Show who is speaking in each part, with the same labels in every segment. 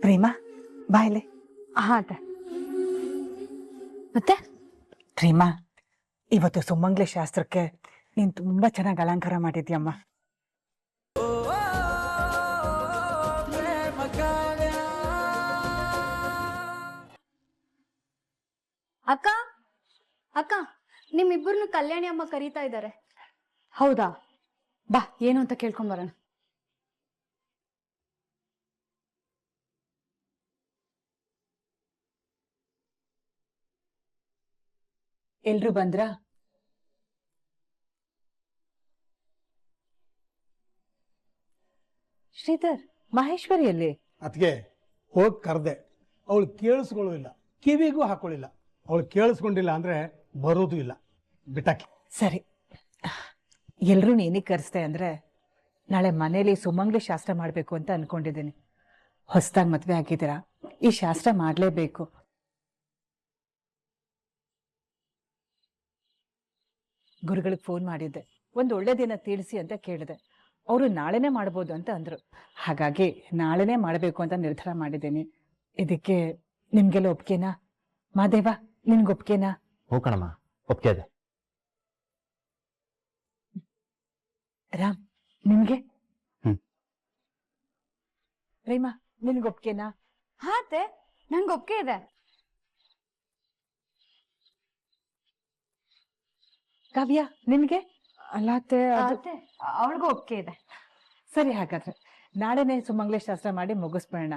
Speaker 1: ಪ್ರೇಮ ಬಾಯ್ಲೆ.
Speaker 2: ಹಾ ಅತ್ತೆ. ಮತ್ತೆ
Speaker 1: ಪ್ರೇಮ, ಇವತ್ತು ಸುಮಂಗ್ಲಿ ಶಾಸ್ತ್ರಕ್ಕೆ ನೀನು ತುಂಬಾ ಚೆನ್ನಾಗಿ ಅಲಂಕಾರ ಮಾಡಿದ್ಯಮ್ಮ.
Speaker 2: ಅಕ್ಕ ಅಕ್ಕ, ನಿಮ್ಮಿಬ್ಬರನ್ನು ಕಲ್ಯಾಣಿ ಅಮ್ಮ ಕರೀತಾ ಇದ್ದಾರೆ.
Speaker 3: ಹೌದಾ, ಬಾ ಏನು ಅಂತ ಕೇಳ್ಕೊಂಡ್ ಬರೋಣ. ಎಲ್ರು ಬಂದ್ರ? ಶ್ರೀಧರ್, ಮಹೇಶ್ವರಿಯಲ್ಲಿ?
Speaker 4: ಅದಕ್ಕೆ ಹೋಗಿ ಕರೆದೆ, ಅವಳು ಕೇಳಿಸ್ಕೊಳ್ಳೋದಿಲ್ಲ, ಕಿವಿಗೂ ಹಾಕೊಳ್ಳಿಲ್ಲ. ಅವಳು ಕೇಳಿಸ್ಕೊಂಡಿಲ್ಲ ಅಂದ್ರೆ ಬರೋದು ಇಲ್ಲ, ಬಿಟ್ಟಾಕಿ.
Speaker 1: ಸರಿ, ಎಲ್ರೂ ಏನಿಗೆ ಕರೆಸ್ತೆ ಅಂದ್ರೆ ನಾಳೆ ಮನೇಲಿ ಸುಮಂಗ್ಲಿ ಶಾಸ್ತ್ರ ಮಾಡಬೇಕು ಅಂತ ಅನ್ಕೊಂಡಿದ್ದೀನಿ. ಹೊಸದಾಗಿ ಮದುವೆ ಆಗಿದ್ದೀರಾ, ಈ ಶಾಸ್ತ್ರ ಮಾಡಲೇಬೇಕು. ಗುರುಗಳಿಗೆ ಫೋನ್ ಮಾಡಿದ್ದೆ, ಒಂದು ಒಳ್ಳೆ ದಿನ ತಿಳಿಸಿ ಅಂತ ಕೇಳಿದೆ. ಅವರು ನಾಳೆನೇ ಮಾಡ್ಬೋದು ಅಂತ ಅಂದರು. ಹಾಗಾಗಿ ನಾಳೆನೇ ಮಾಡಬೇಕು ಅಂತ ನಿರ್ಧಾರ ಮಾಡಿದ್ದೀನಿ. ಇದಕ್ಕೆ ನಿಮ್ಗೆಲ್ಲ ಒಪ್ಕೆನಾ? ಮಾದೇವ, ನಿನ್ಗೆ ಒಪ್ಕೆನಾ?
Speaker 5: ಹ್ಞೂ ಕಣಮ್ಮ, ಒಪ್ಕೆ ಇದೆ.
Speaker 1: ರಾಮ್, ನಿಮ್ಗೆ?
Speaker 5: ಹ್ಮ್.
Speaker 1: ಪ್ರೇಮ, ನಿನ್ಗೆ ಒಪ್ಕೆನಾ?
Speaker 2: ಹಾ ಅತ್ತೆ, ನಂಗೆ ಒಪ್ಪಿಗೆ ಇದೆ.
Speaker 1: ಕಾವ್ಯ, ನಿನ್ಗೆ? ಅಲ್ಲ ಅತ್ತೆ,
Speaker 2: ಅತ್ತೆ, ಅವಳಿಗೂ ಒಪ್ಪಿಗೆ ಇದೆ.
Speaker 1: ಸರಿ, ಹಾಗಾದ್ರೆ ನಾಳೆನೆ ಸುಮಂಗ್ಲಿ ಶಾಸ್ತ್ರ ಮಾಡಿ ಮುಗಿಸ್ಬೇಡ.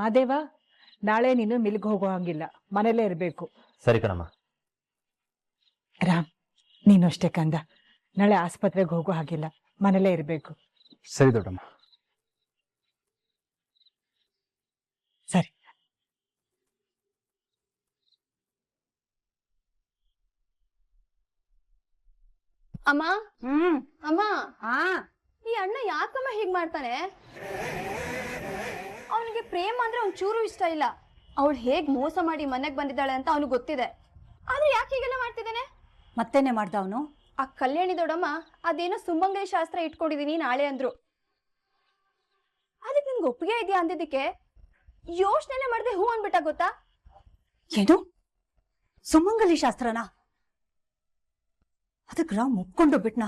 Speaker 1: ಮಾದೇವ, ನಾಳೆ ನೀನು ಮಿಲ್ಗೆ ಹೋಗೋ ಹಂಗಿಲ್ಲ, ಮನೇಲೇ ಇರಬೇಕು.
Speaker 5: ಸರಿ ಕಣಮ್ಮ.
Speaker 1: ರಾಮ್, ನೀನು ಅಷ್ಟೇ ಕಂದ, ನಾಳೆ ಆಸ್ಪತ್ರೆಗೆ ಹೋಗೋ ಹಾಗಿಲ್ಲ, ಮನೇಲೇ ಇರಬೇಕು.
Speaker 5: ಸರಿ ದೊಡ್ಡಮ್ಮ.
Speaker 1: ಸರಿ.
Speaker 2: ಅಮ್ಮ, ಅಮ್ಮ,
Speaker 3: ಹಾ,
Speaker 2: ಈ ಅಣ್ಣ ಯಾಕಮ್ಮ ಹೀಗ್ ಮಾಡ್ತಾನೆ? ಅವನಿಗೆ ಪ್ರೇಮ ಅಂದ್ರೆ ಒಂಚೂರು ಇಷ್ಟ ಇಲ್ಲ. ಅವಳು ಹೇಗ್ ಮೋಸ ಮಾಡಿ ಮನೆಗ್ ಬಂದಿದ್ದಾಳೆ ಅಂತ ಅವನಿಗೆ ಗೊತ್ತಿದೆ. ಆದ್ರೆ ಯಾಕೆ ಹೀಗೆಲ್ಲ ಮಾಡ್ತಿದ್ದಾನೆ?
Speaker 3: ಮತ್ತೇನೆ ಮಾಡ್ದ ಅವನು?
Speaker 2: ಆ ಕಲ್ಯಾಣಿ ದೊಡ್ಡಮ್ಮ ಅದೇನೋ ಸುಮಂಗಲಿ ಶಾಸ್ತ್ರ ಇಟ್ಕೊಂಡಿದೀನಿ ನಾಳೆ ಅಂದ್ರು. ಅದಕ್ಕೆ ನಿನ್ಗೆ ಒಪ್ಪಿಗೆ ಇದೆಯಾ ಅಂದಿದ್ದಕ್ಕೆ ಯೋಚನೆ ಮಾಡದೆ ಹೂ ಅನ್ಬಿಟ್ಟ ಗೊತ್ತಾ?
Speaker 3: ಏನು ಸುಮಂಗಲಿ ಶಾಸ್ತ್ರನಾ? ಅದಕ್ಕೆ ರಾಮ್ ಒಪ್ಕೊಂಡು ಬಿಟ್ನಾ?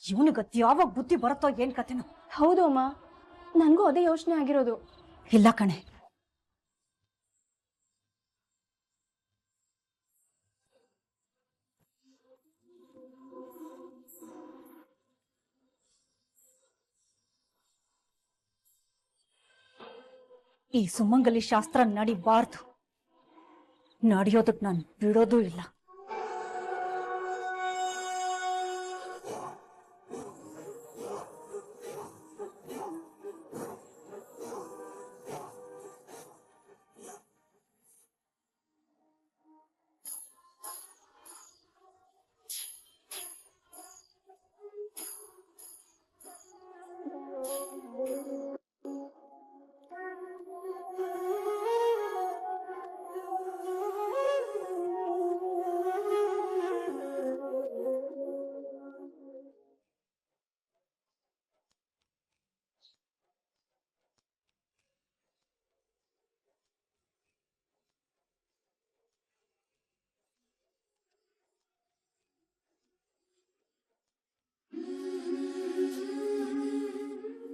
Speaker 3: ಇವನಿಗತ್ ಯಾವಾಗ ಬುದ್ಧಿ ಬರುತ್ತೋ ಏನ್ ಕತೆನೋ.
Speaker 2: ಹೌದು ಅಮ್ಮ, ನನ್ಗೂ ಅದೇ ಯೋಚನೆ ಆಗಿರೋದು.
Speaker 3: ಇಲ್ಲ ಕಣೆ, ಈ ಸುಮಂಗಲಿ ಶಾಸ್ತ್ರ ನಡಿಬಾರ್ದು. ನಡೆಯೋದಕ್ ನಾನು ಬಿಡೋದೂ ಇಲ್ಲ.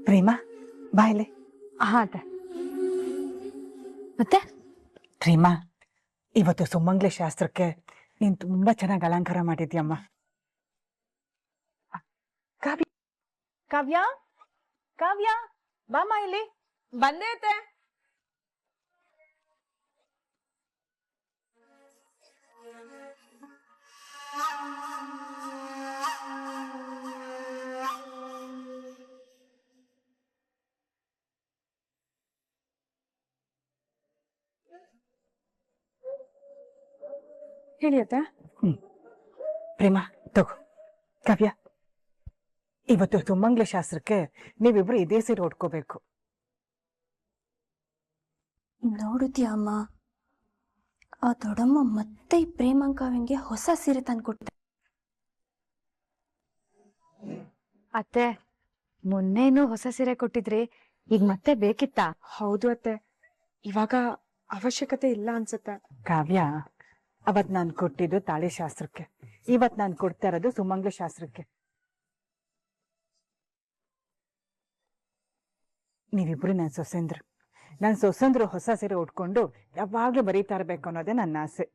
Speaker 1: ಪ್ರೇಮ, ಬಾಯ್ಲೆ.
Speaker 2: ಹಾ ಅತ್ತೆ. ಮತ್ತೆ
Speaker 1: ಪ್ರೇಮ, ಇವತ್ತು ಸುಮಂಗ್ಲಿ ಶಾಸ್ತ್ರಕ್ಕೆ ನೀನು ತುಂಬಾ ಚೆನ್ನಾಗಿ ಅಲಂಕಾರ ಮಾಡಿದ್ಯಮ್ಮ. ಕಾವ್ಯ, ಕಾವ್ಯ, ಕಾವ್ಯ, ಬಾಮ ಇಲ್ಲಿ.
Speaker 6: ಬಂದೇ ಐತೆ.
Speaker 1: ಹೇಳಿ ಅತ್ತ. ಪ್ರೇಮ, ತಗೋ. ಕಾವ್ಯ, ಇವತ್ತು ಸುಮಂಗ್ಲಿ ಶಾಸ್ತ್ರಕ್ಕೆ ನೀವಿಬ್ರು ಇದೇ ಸೀರೆ ಉಟ್ಕೋಬೇಕು.
Speaker 2: ನೋಡುತ್ತೀಯ ಅಮ್ಮ, ಆ ದೊಡ್ಡಮ್ಮ ಮತ್ತೆ ಈ ಪ್ರೇಮಂಕಾವಿಂಗೆ ಹೊಸ ಸೀರೆ ತಂದ್ಕೊಟ್ಟೆ. ಅತ್ತೆ,
Speaker 3: ಮೊನ್ನೆನೂ ಹೊಸ ಸೀರೆ ಕೊಟ್ಟಿದ್ರಿ, ಈಗ ಮತ್ತೆ ಬೇಕಿತ್ತಾ?
Speaker 6: ಹೌದು ಅತ್ತೆ, ಇವಾಗ ಅವಶ್ಯಕತೆ ಇಲ್ಲ ಅನ್ಸುತ್ತೆ.
Speaker 1: ಕಾವ್ಯ, ಅವತ್ ನಾನು ಕೊಟ್ಟಿದ್ದು ತಾಳಿ ಶಾಸ್ತ್ರಕ್ಕೆ, ಇವತ್ ನಾನು ಕೊಡ್ತಾ ಇರೋದು ಸುಮಂಗ್ಲ ಶಾಸ್ತ್ರಕ್ಕೆ. ನೀವಿಬ್ರು ನನ್ನ ಸೊಸೆಂದ್ರು ಹೊಸ ಸೀರೆ ಉಟ್ಕೊಂಡು ಯಾವಾಗ್ಲೂ ಬರೀತಾ ಇರ್ಬೇಕು ಅನ್ನೋದೇ ನನ್ನ ಆಸೆ.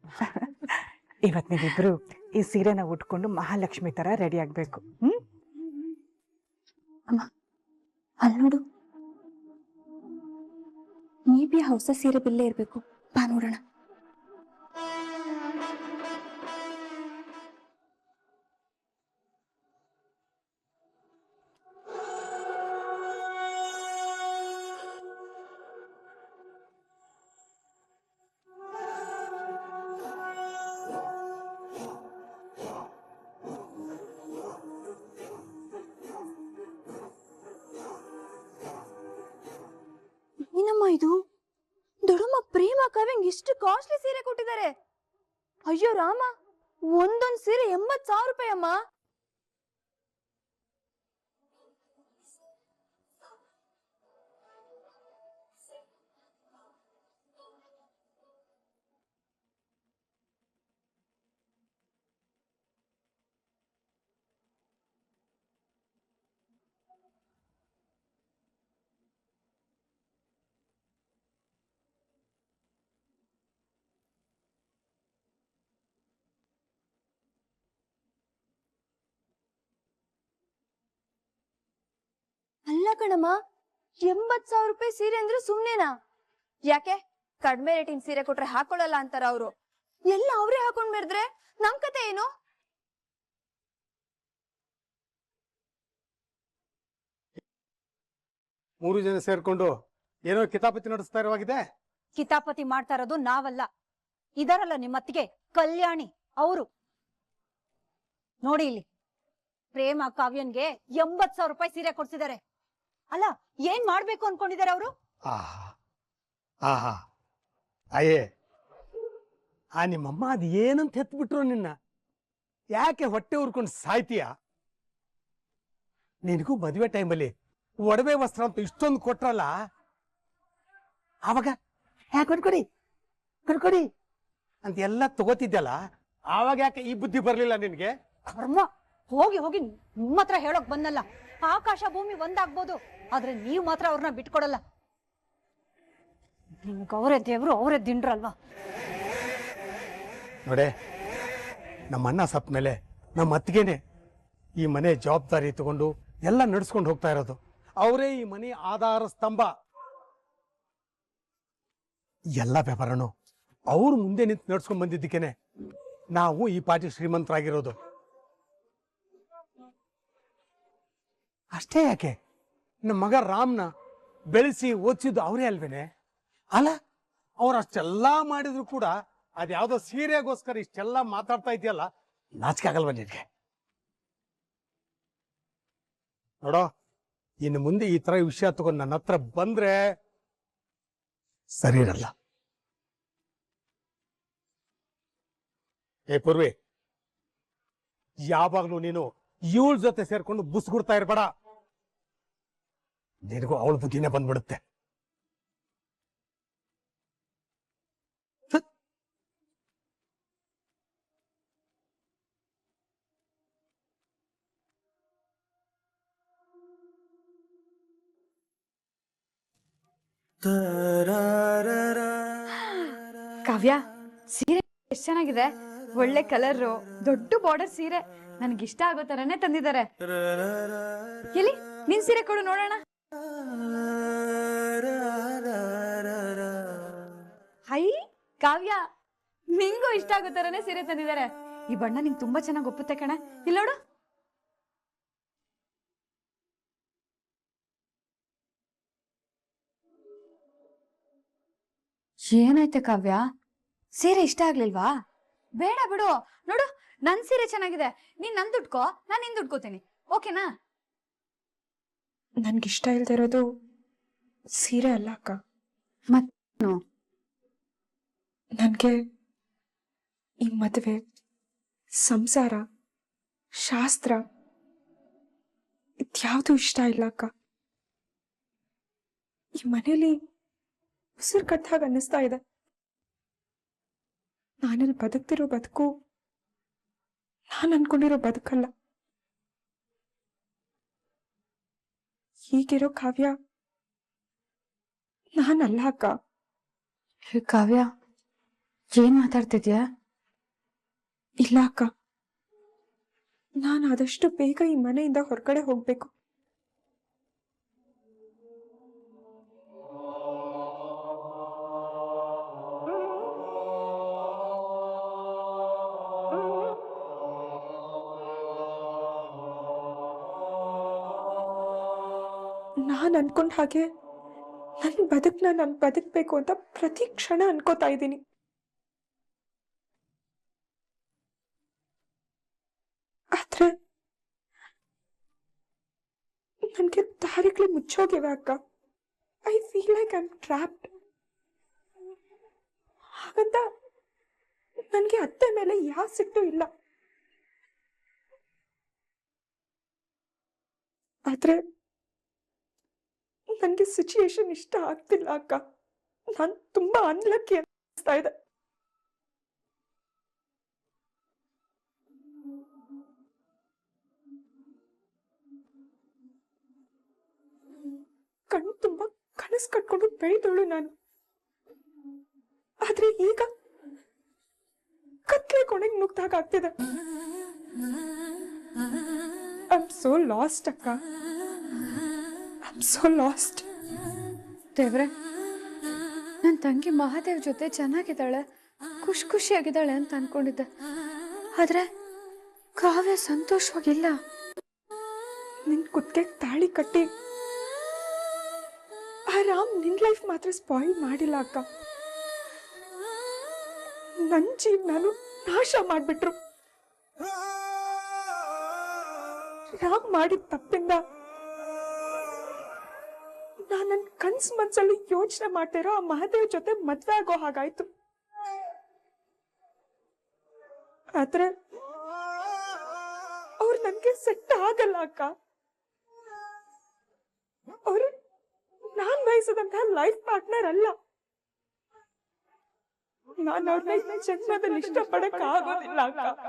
Speaker 1: ಇವತ್ ನೀವಿಬ್ರು ಈ ಸೀರೆನ ಉಟ್ಕೊಂಡು ಮಹಾಲಕ್ಷ್ಮಿ ತರ ರೆಡಿ ಆಗ್ಬೇಕು.
Speaker 2: ಅಮ್ಮ ಅಲ್ಲಿ ನೋಡು, ಮೇ ಬಿ ಹೊಸ ಸೀರೆ ಬಿಲ್ಲೇ ಇರ್ಬೇಕು. ಬಾ ನೋಡೋಣ. ಏನಮ್ಮ ಇದು? ದೊಡ್ಡಮ್ಮ ಪ್ರೇಮ ಕಾವ್ಯಂಗ್ ಇಷ್ಟು ಕಾಸ್ಟ್ಲಿ ಸೀರೆ ಕೊಟ್ಟಿದ್ದಾರೆ. ಅಯ್ಯೋ ರಾಮ, ಒಂದೊಂದ್ ಸೀರೆ 80,000 ರೂಪಾಯಿ ಅಮ್ಮ. ಅಲ್ಲ ಕಣಮ್ಮ, 80,000 ರೂಪಾಯಿ ಸೀರೆ ಅಂದ್ರೆ ಸುಮ್ನೆನಾ? ಯಾಕೆ ಕಡಿಮೆ ರೇಟಿನ ಸೀರೆ ಕೊಟ್ರೆ ಹಾಕೊಳ್ಳಲ್ಲ ಅಂತಾರ ಅವರು? ಎಲ್ಲ ಅವ್ರೇ ಹಾಕೊಂಡ್ ಬೆರ್ದ್ರೆ ನಮ್ ಕತೆ ಏನು?
Speaker 4: ಮೂರು ಜನ ಸೇರ್ಕೊಂಡು ಏನೋ ಕಿತಾಪತಿ ನಡೆಸ್ತಾ ಇರುವಾಗಿದೆ.
Speaker 7: ಕಿತಾಪತಿ ಮಾಡ್ತಾ ಇರೋದು ನಾವಲ್ಲ, ಇದರಲ್ಲ ನಿಮ್ಮತ್ತಿಗೆ ಕಲ್ಯಾಣಿ ಅವರು. ನೋಡಿ ಇಲ್ಲಿ, ಪ್ರೇಮ ಕಾವ್ಯನ್ಗೆ 80,000 ರೂಪಾಯಿ ಸೀರೆ ಕೊಡ್ಸಿದ್ದಾರೆ. ಅಲ್ಲ, ಏನ್ ಮಾಡ್ಬೇಕು ಅನ್ಕೊಂಡಿದ್ದಾರೆ ಅವರು?
Speaker 4: ಆಹಾ ಅಯ್ಯೇ, ನಿಮ್ಮಮ್ಮ ಅದ್ ಏನಂತ ಹೆತ್ಬಿಟ್ರು ನಿನ್ನ? ಯಾಕೆ ಹೊಟ್ಟೆ ಉರ್ಕೊಂಡು ಸಾಯ್ತೀಯ? ನಿನಗೂ ಮದುವೆ ಟೈಮಲ್ಲಿ ಒಡವೆ ವಸ್ತ್ರ ಅಂತ ಇಷ್ಟೊಂದು ಕೊಟ್ರಲ್ಲ, ಆವಾಗ ಕೊಡ್ಕೊಡಿ ಕೊಡ್ಕೊಡಿ ಅಂತ ಎಲ್ಲ ತಗೋತಿದ್ದಲ್ಲ, ಆವಾಗ ಯಾಕೆ ಈ ಬುದ್ಧಿ ಬರ್ಲಿಲ್ಲ ನಿನ್ಗೆ?
Speaker 7: ಕರ್ಮ, ಹೋಗಿ ಹೋಗಿ ನಿಮ್ಮ ಹತ್ರ ಹೇಳೋಕ್ ಬಂದಲ್ಲ. ಆಕಾಶ ಭೂಮಿ ಒಂದಾಗ್ಬೋದು, ಆದ್ರೆ ನೀವ್ ಮಾತ್ರ ಅವ್ರನ್ನ ಬಿಟ್ಕೊಡಲ್ಲ. ನಿಮ್ಗೆ ಅವರೇ ದೇವ್ರು, ಅವರೇ ದಿಂಡ್ರಲ್ವಾ?
Speaker 4: ನೋಡೆ, ನಮ್ಮ ಅಣ್ಣ ಸತ್ತ ಮೇಲೆ ನಮ್ಮ ಅತ್ತಿಗೆನೆ ಈ ಮನೆ ಜವಾಬ್ದಾರಿ ತಗೊಂಡು ಎಲ್ಲ ನಡ್ಸ್ಕೊಂಡು ಹೋಗ್ತಾ ಇರೋದು. ಅವರೇ ಈ ಮನೆ ಆಧಾರ ಸ್ತಂಭ. ಎಲ್ಲ ವ್ಯವಹಾರನು ಅವ್ರು ಮುಂದೆ ನಿಂತು ನಡ್ಸ್ಕೊಂಡ್ ಬಂದಿದ್ದಕ್ಕೇನೆ ನಾವು ಈ ಪಾರ್ಟಿ ಶ್ರೀಮಂತರಾಗಿರೋದು. ಅಷ್ಟೇ ಯಾಕೆ, ನಮ್ಮ ಮಗ ರಾಮ್ನ ಬೆಳೆಸಿ ಓದಿಸಿದ್ದು ಅವರೇ ಅಲ್ವೇನೆ? ಅಲ್ಲ, ಅವ್ರು ಅಷ್ಟೆಲ್ಲ ಮಾಡಿದ್ರು ಕೂಡ ಅದ್ಯಾವುದೋ ಸೀರೆಗೋಸ್ಕರ ಇಷ್ಟೆಲ್ಲ ಮಾತಾಡ್ತಾ ಇದೆಯಲ್ಲ, ನಾಚಿಕೆ ಆಗಲ್ವ ನಿನ್ಗೆ? ನೋಡೋ, ಇನ್ನು ಮುಂದೆ ಈ ತರ ವಿಷಯ ತಗೊಂಡು ನನ್ನ ಹತ್ರ ಬಂದ್ರೆ ಸರಿ ಇರಲ್ಲ. ಏ ಪೂರ್ವಿ, ಯಾವಾಗ್ಲೂ ನೀನು ಇವಳ ಜೊತೆ ಸೇರ್ಕೊಂಡು ಬುಸ್ಗುಡ್ತಾ ಇರ್ಬೇಡ. ನಿನಗೂ ಅವಳ ಬುದ್ಧಿನೇ ಬಂದ್ಬಿಡುತ್ತೆ.
Speaker 3: ಕಾವ್ಯ, ಸೀರೆ ಎಷ್ಟ್ ಚೆನ್ನಾಗಿದೆ, ಒಳ್ಳೆ ಕಲರ್, ದೊಡ್ಡ ಬಾರ್ಡರ್ ಸೀರೆ, ನನ್ಗಿಷ್ಟ ಆಗೋ ತರನೇ ತಂದಿದ್ದಾರೆ. ಎಲ್ಲಿ ನಿನ್ ಸೀರೆ ಕೊಡು ನೋಡೋಣ. ಹೈ ಕಾವ್ಯ, ನಿಂಗೂ ಇಷ್ಟ ಆಗೋ ತರನೇ ಸೀರೆ ತಂದಿದ್ದಾರೆ. ಈ ಬಣ್ಣ ನಿಂಗೆ ತುಂಬಾ ಚೆನ್ನಾಗಿ ಒಪ್ಪುತ್ತೆ ಕಣ. ಇಲ್ಲಿ ನೋಡು. ಏನಾಯ್ತೆ ಕಾವ್ಯ, ಸೀರೆ ಇಷ್ಟ ಆಗ್ಲಿಲ್ವಾ? ಬೇಡ ಬಿಡು, ನೋಡು ನನ್ ಸೀರೆ ಚೆನ್ನಾಗಿದೆ, ನೀನ್ ನನ್ ದುಡ್ಕೋ, ನಾನ್ ನಿನ್ ದುಡ್ಕೋತೀನಿ, ಓಕೆನಾ?
Speaker 6: ನನ್ಗಿಷ್ಟ ಇಲ್ದೇ ಇರೋದು ಸೀರೆ ಅಲ್ಲ ಅಕ್ಕ.
Speaker 3: ಮತ್ತೇನು?
Speaker 6: ನನ್ಗೆ ಈ ಮದುವೆ, ಸಂಸಾರ, ಶಾಸ್ತ್ರ ಇದ್ಯಾವುದು ಇಷ್ಟ ಇಲ್ಲ ಅಕ್ಕ. ಈ ಮನೇಲಿ ಉಸಿರು ಕಟ್ಟಾಗ ಅನ್ನಿಸ್ತಾ ಇದೆ. ನಾನಲ್ಲಿ ಬದುಕ್ತಿರೋ ಬದುಕು ನಾನು ಅನ್ಕೊಂಡಿರೋ ಬದುಕಲ್ಲ. ಹೀಗಿರೋ ಕಾವ್ಯ ನಾನಲ್ಲ ಅಕ್ಕ.
Speaker 3: ಕಾವ್ಯ, ಏನ್ ಮಾತಾಡ್ತಿದ್ಯಾ?
Speaker 6: ಇಲ್ಲ ಅಕ್ಕ, ನಾನು ಆದಷ್ಟು ಬೇಗ ಈ ಮನೆಯಿಂದ ಹೊರಗಡೆ ಹೋಗ್ಬೇಕು. ನಾನು ಅನ್ಕೊಂಡ ಹಾಗೆ ನನ್ನ ಬದುಕನ್ನ ನಾನು ಬದುಕಬೇಕು ಅಂತ ಪ್ರತಿ ಕ್ಷಣ ಅನ್ಕೋತಾ ಇದ್ದೀನಿ. ಆದ್ರೆ ನನಗೆ ದಾರಿಗಳು ಮುಚ್ಚೋಗಿವೆ ಅಕ್ಕ. I feel like I am trapped. ಹಾಗಂತ ನನಗೆ ಅತ್ತೆ ಮೇಲೆ ಯಾವ ಸಿಟ್ಟು ಇಲ್ಲ. ಆದ್ರೆ ನನಗೆ ಸಿಚುಯೇಷನ್ ಇಷ್ಟ ಆಗ್ತಿಲ್ಲ ಅಕ್ಕ. ನಾನು ತುಂಬಾ ಅನ್ಲಕ್ಕಿ ಅನಿಸ್ತಾ ಇದೆ. ಕಣ್ಣು ತುಂಬಾ ಕನಸು ಕಟ್ಕೊಂಡು ಬೆಳೆದವಳು ನಾನು. ಆದ್ರೆ ಈಗ ಕತ್ಲೆ ಕೊನೆಗೆ ನುಗ್ದಾಗ ಆಗ್ತಿದೆ. ಐ ಆಮ್ ಸೋ ಲಾಸ್ಟ್ ಅಕ್ಕ. I am so last.
Speaker 3: ದೇವ್ರೆ, ನನ್ನ ತಂಗಿ ಮಹಾದೇವ್ ಜೊತೆ ಚೆನ್ನಾಗಿದ್ದಾಳೆ, ಖುಷಿಯಾಗಿದ್ದಾಳೆ ಅಂತ ಅನ್ಕೊಂಡಿದ್ದೆ. ಆದ್ರೆ ಕಾವ್ಯ ಸಂತೋಷವಾಗಿಲ್ಲ.
Speaker 6: ನಿನ್ ಕುತ್ತಿಗೆ ತಾಳಿ ಕಟ್ಟಿ ಆ ರಾಮ್ ನಿನ್ ಲೈಫ್ ಮಾತ್ರ ಸ್ಪಾಯಿಲ್ ಮಾಡಿಲ್ಲ ಅಕ್ಕ. ನನ್ ಜೀವನನು ನಾಶ ಮಾಡ್ಬಿಟ್ರು. ರಾಮ್ ಮಾಡಿದ ತಪ್ಪಿಂದ ನಾನು ನನ್ನ ಕನ್ಸ್ ಮನ್ಸಲ್ಲಿ ಯೋಚನೆ ಮಾಡ್ತಿರೋ ಆ ಮಹಾದೇವ್ ಜೊತೆ ಮದ್ವೆ ಆಗೋ ಹಾಗಾಯ್ತು. ಆದ್ರೆ ಅವ್ರು ನನ್ಗೆ ಸೆಟ್ ಆಗಲ್ಲ ಅಕ್ಕ. ಅವ್ರು ನಾನ್ ಬಯಸದಂತಹ ಲೈಫ್ ಪಾರ್ಟ್ನರ್ ಅಲ್ಲ. ನಾನು ಅವ್ರನ್ನ ಜನ್ಮದಲ್ಲಿ ಇಷ್ಟಪಡಕ್ ಆಗೋದಿಲ್ಲ ಅಕ್ಕ.